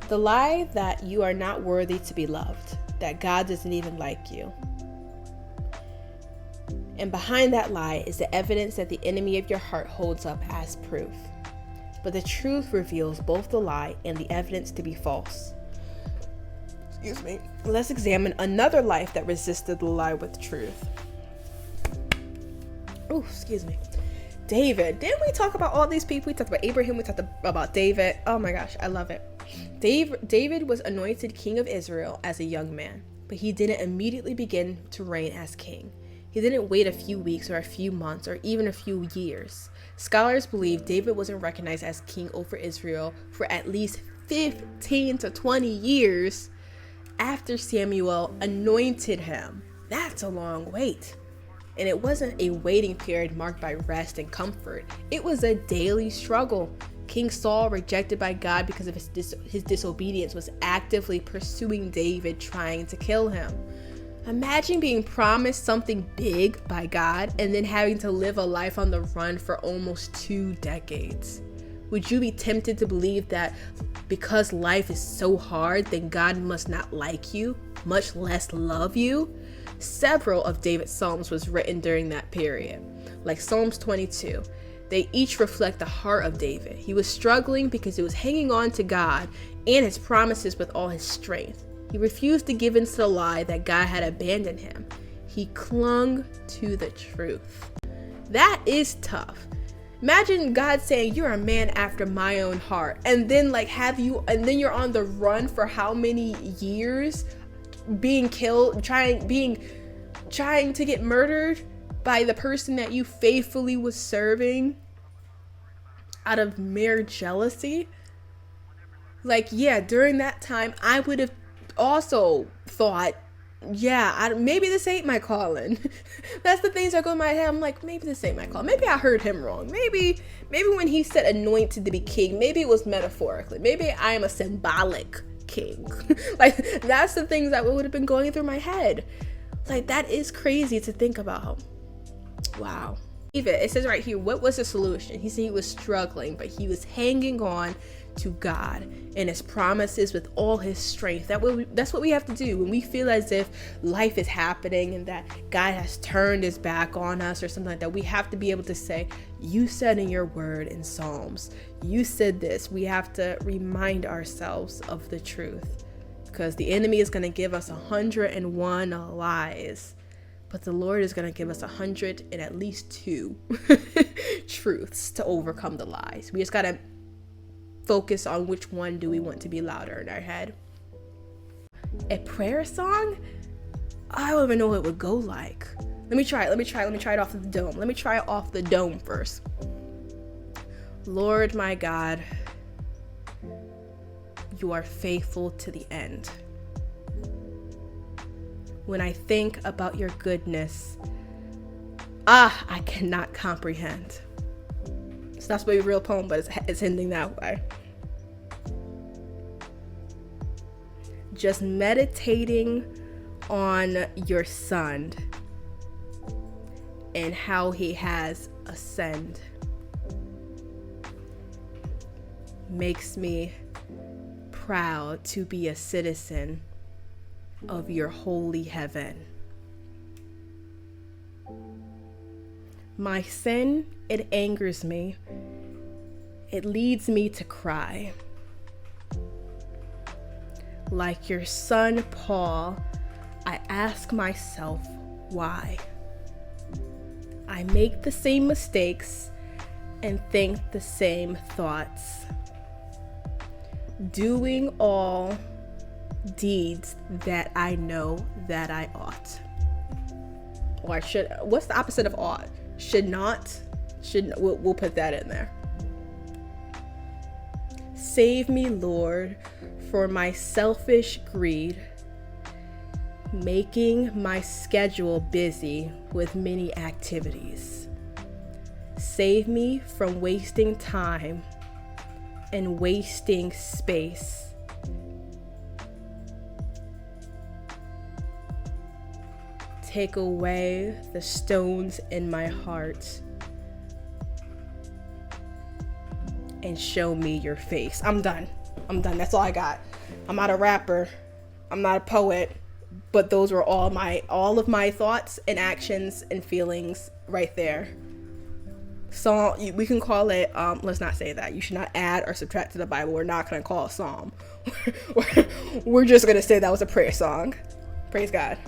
The lie that you are not worthy to be loved, that God doesn't even like you. And behind that lie is the evidence that the enemy of your heart holds up as proof. But the truth reveals both the lie and the evidence to be false. Excuse me. Let's examine another life that resisted the lie with truth. Oh, excuse me. David. Didn't we talk about all these people? We talked about Abraham. We talked about David. Oh my gosh, I love it. David was anointed king of Israel as a young man, but he didn't immediately begin to reign as king. He didn't wait a few weeks or a few months or even a few years. Scholars believe David wasn't recognized as king over Israel for at least 15 to 20 years after Samuel anointed him. That's a long wait. And it wasn't a waiting period marked by rest and comfort. It was a daily struggle. King Saul, rejected by God because of his disobedience, was actively pursuing David, trying to kill him. Imagine being promised something big by God and then having to live a life on the run for almost 2 decades. Would you be tempted to believe that because life is so hard, then God must not like you, much less love you? Several of David's Psalms was written during that period, like Psalms 22. They each reflect the heart of David. He was struggling because he was hanging on to God and his promises with all his strength. He refused to give in to the lie that God had abandoned him. He clung to the truth. That is tough. Imagine God saying, "You're a man after my own heart," and then then you're on the run for how many years, being killed, trying to get murdered by the person that you faithfully was serving out of mere jealousy. During that time, I would have also thought, maybe this ain't my calling. That's the things that go in my head. I'm like, maybe this ain't my calling. Maybe I heard him wrong. Maybe when he said anointed to be king, maybe it was metaphorically. Maybe I am a symbolic king. That's the things that would have been going through my head. That is crazy to think about. Wow. It says right here, what was the solution? He said he was struggling, but he was hanging on to God and his promises with all his strength. That's what we have to do when we feel as if life is happening and that God has turned his back on us or something like that. We have to be able to say, you said in your word in Psalms, you said this. We have to remind ourselves of the truth, because the enemy is going to give us 101 lies, but the Lord is going to give us 100 and at least 2 truths to overcome the lies. We just got to focus on which one do we want to be louder in our head. A prayer song? I don't even know what it would go like. Let me try it off the dome. Let me try it off the dome first. Lord my God, you are faithful to the end. When I think about your goodness, I cannot comprehend. It's not supposed to be a real poem, but it's ending that way. Just meditating on your son and how he has ascended makes me proud to be a citizen of your holy heaven. My sin, it angers me. It leads me to cry. Like your son Paul, I ask myself why. I make the same mistakes and think the same thoughts, doing all deeds that I know that I ought. Or should, what's the opposite of ought? Should not? We'll put that in there. Save me, Lord, for my selfish greed, making my schedule busy with many activities. Save me from wasting time and wasting space. Take away the stones in my heart and show me your face. I'm done. I'm done. That's all I got. I'm not a rapper. I'm not a poet. But those were all of my thoughts and actions and feelings right there. So we can call it, let's not say that. You should not add or subtract to the Bible. We're not going to call it Psalm. We're just going to say that was a prayer song. Praise God.